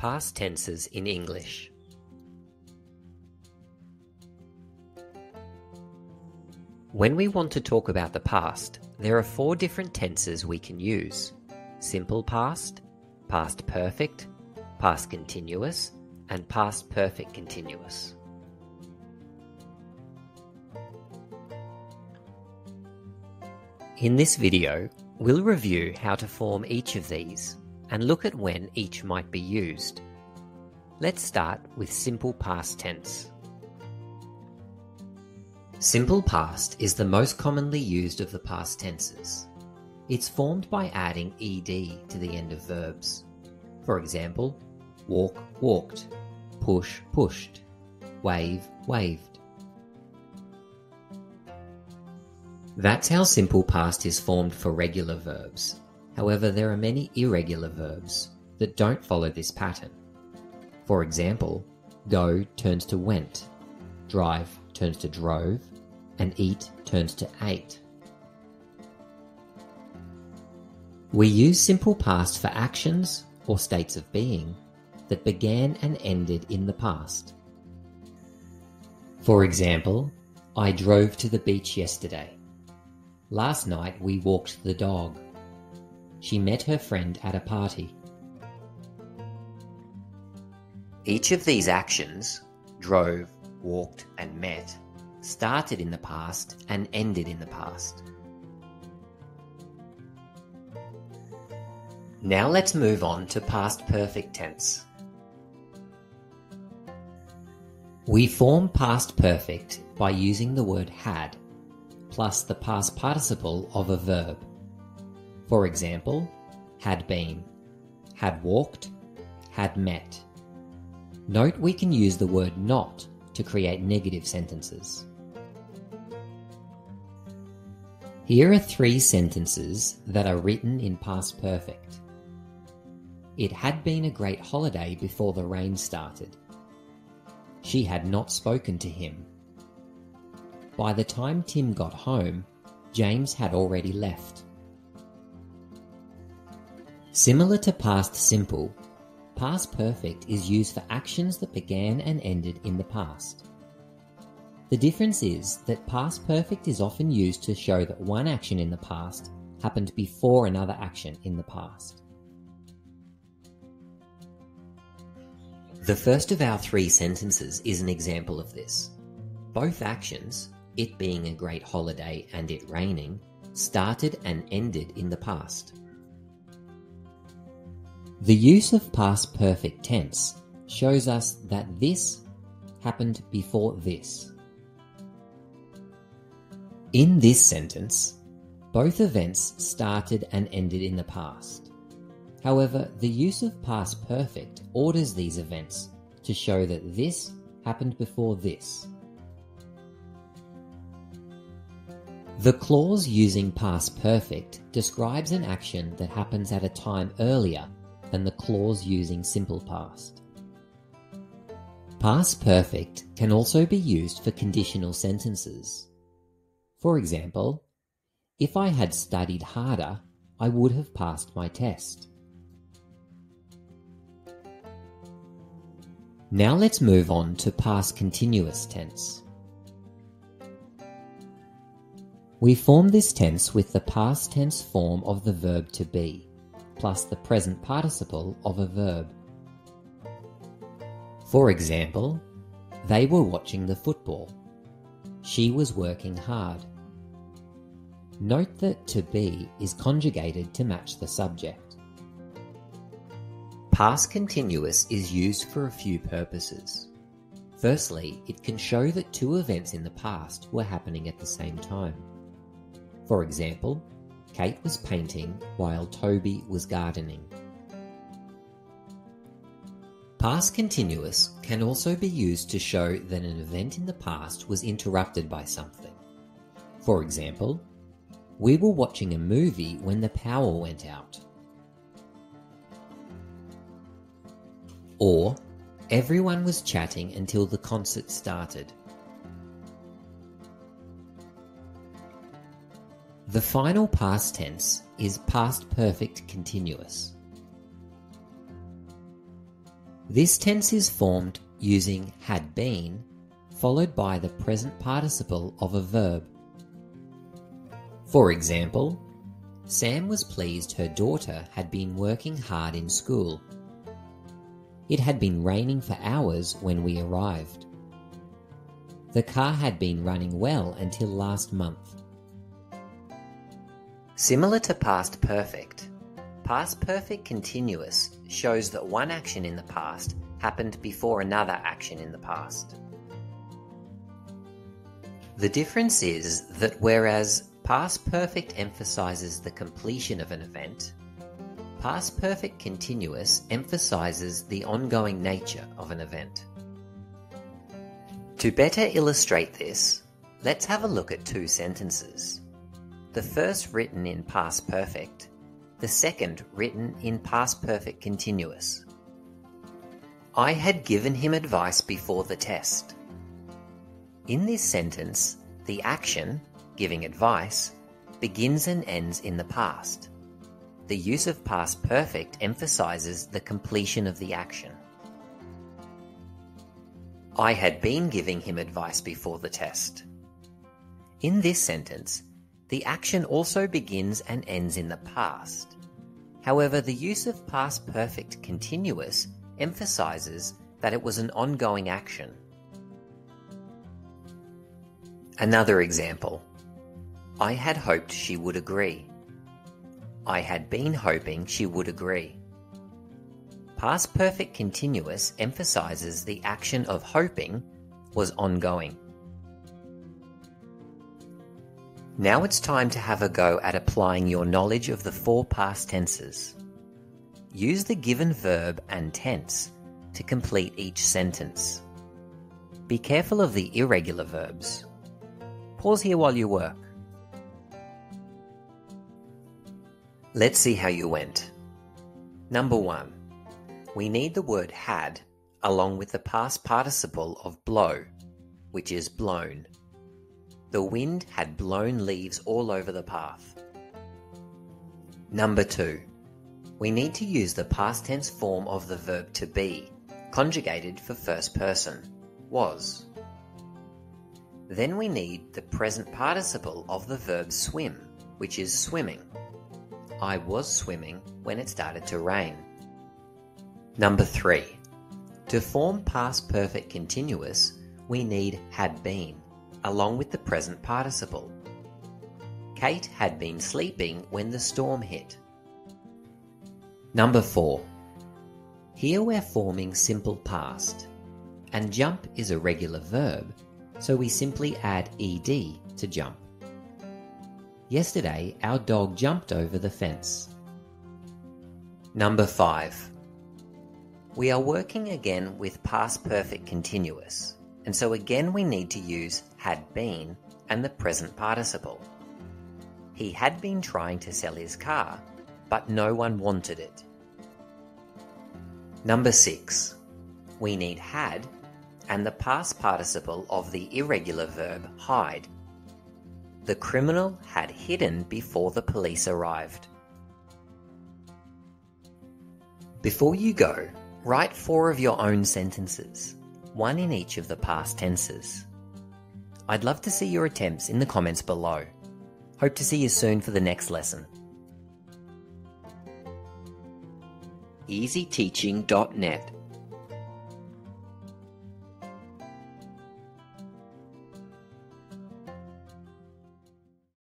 Past tenses in English. When we want to talk about the past, there are 4 different tenses we can use: simple past, past perfect, past continuous, and past perfect continuous. In this video, we'll review how to form each of these and look at when each might be used. Let's start with simple past tense. Simple past is the most commonly used of the past tenses. It's formed by adding ed to the end of verbs. For example, walk, walked, push, pushed, wave, waved. That's how simple past is formed for regular verbs. However, there are many irregular verbs that don't follow this pattern. For example, go turns to went, drive turns to drove, and eat turns to ate. We use simple past for actions or states of being that began and ended in the past. For example, I drove to the beach yesterday. Last night we walked the dog. She met her friend at a party. Each of these actions, drove, walked, and met, started in the past and ended in the past. Now let's move on to past perfect tense. We form past perfect by using the word had plus the past participle of a verb. For example, had been, had walked, had met. Note we can use the word not to create negative sentences. Here are 3 sentences that are written in past perfect. It had been a great holiday before the rain started. She had not spoken to him. By the time Tim got home, James had already left. Similar to past simple, past perfect is used for actions that began and ended in the past. The difference is that past perfect is often used to show that one action in the past happened before another action in the past. The first of our 3 sentences is an example of this. Both actions, it being a great holiday and it raining, started and ended in the past. The use of past perfect tense shows us that this happened before this. In this sentence, both events started and ended in the past. However, the use of past perfect orders these events to show that this happened before this. The clause using past perfect describes an action that happens at a time earlier than the clause using simple past. Past perfect can also be used for conditional sentences. For example, if I had studied harder, I would have passed my test. Now let's move on to past continuous tense. We form this tense with the past tense form of the verb to be, plus the present participle of a verb. For example, they were watching the football. She was working hard. Note that to be is conjugated to match the subject. Past continuous is used for a few purposes. Firstly, it can show that 2 events in the past were happening at the same time. For example, Kate was painting while Toby was gardening. Past continuous can also be used to show that an event in the past was interrupted by something. For example, we were watching a movie when the power went out. Or, everyone was chatting until the concert started. The final past tense is past perfect continuous. This tense is formed using had been, followed by the present participle of a verb. For example, Sam was pleased her daughter had been working hard in school. It had been raining for hours when we arrived. The car had been running well until last month. Similar to past perfect, past perfect continuous shows that one action in the past happened before another action in the past. The difference is that whereas past perfect emphasizes the completion of an event, past perfect continuous emphasizes the ongoing nature of an event. To better illustrate this, let's have a look at two sentences. The first written in past perfect, the second written in past perfect continuous. I had given him advice before the test. In this sentence, the action, giving advice, begins and ends in the past. The use of past perfect emphasizes the completion of the action. I had been giving him advice before the test. In this sentence, the action also begins and ends in the past. However, the use of past perfect continuous emphasizes that it was an ongoing action. Another example. I had hoped she would agree. I had been hoping she would agree. Past perfect continuous emphasizes the action of hoping was ongoing. Now it's time to have a go at applying your knowledge of the four past tenses. Use the given verb and tense to complete each sentence. Be careful of the irregular verbs. Pause here while you work. Let's see how you went. Number 1. We need the word had along with the past participle of blow, which is blown. The wind had blown leaves all over the path. Number 2. We need to use the past tense form of the verb to be, conjugated for first person, was. Then we need the present participle of the verb swim, which is swimming. I was swimming when it started to rain. Number 3. To form past perfect continuous, we need had been, along with the present participle. Kate had been sleeping when the storm hit. Number 4. Here we're forming simple past, and jump is a regular verb, so we simply add ed to jump. Yesterday, our dog jumped over the fence. Number 5. We are working again with past perfect continuous, and so again we need to use had been and the present participle. He had been trying to sell his car, but no one wanted it. Number 6. We need had and the past participle of the irregular verb hide. The criminal had hidden before the police arrived. Before you go, write 4 of your own sentences, 1 in each of the past tenses. I'd love to see your attempts in the comments below. Hope to see you soon for the next lesson. EasyTeaching.net